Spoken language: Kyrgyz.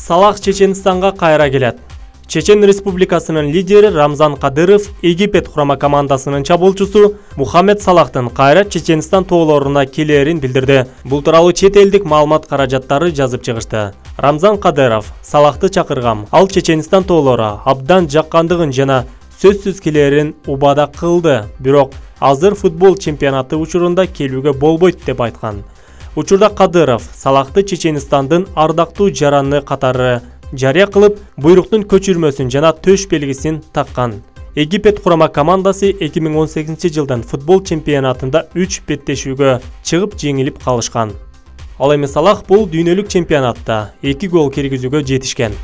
Салах Чеченистанга кайра келет. Чечен Республикасынын лидери Рамзан Кадыров Египет курама командасынын чабуулчусу Мухаммед Салахтын кайра Чеченстан тоолоруна келерин билдирди. Бул тууралуу чет элдик маалымат каражаттары жазып чыгышты. Рамзан Кадыров Салахты чакыргам. Ал Чеченстан тоолору абдан жаккандыгын жана сөзсүз келерин убада кылды. Бирок азыр футбол чемпионаты учурунда келүүгө болбойт деп айткан. Учурда Кадыров Салахты Чеченстандын ардактуу жараны катары жарыя кылып, буйруктун көчүрмөсүн жана төш белгисин таккан. Египет курама командасы 2018 жылдан футбол чемпионатында 3 беттешүүгө чыгып жеңилип калышкан. Ал эми Салах бул дүйнөлүк чемпионатта 2 гол киргизүүгө жетишкен.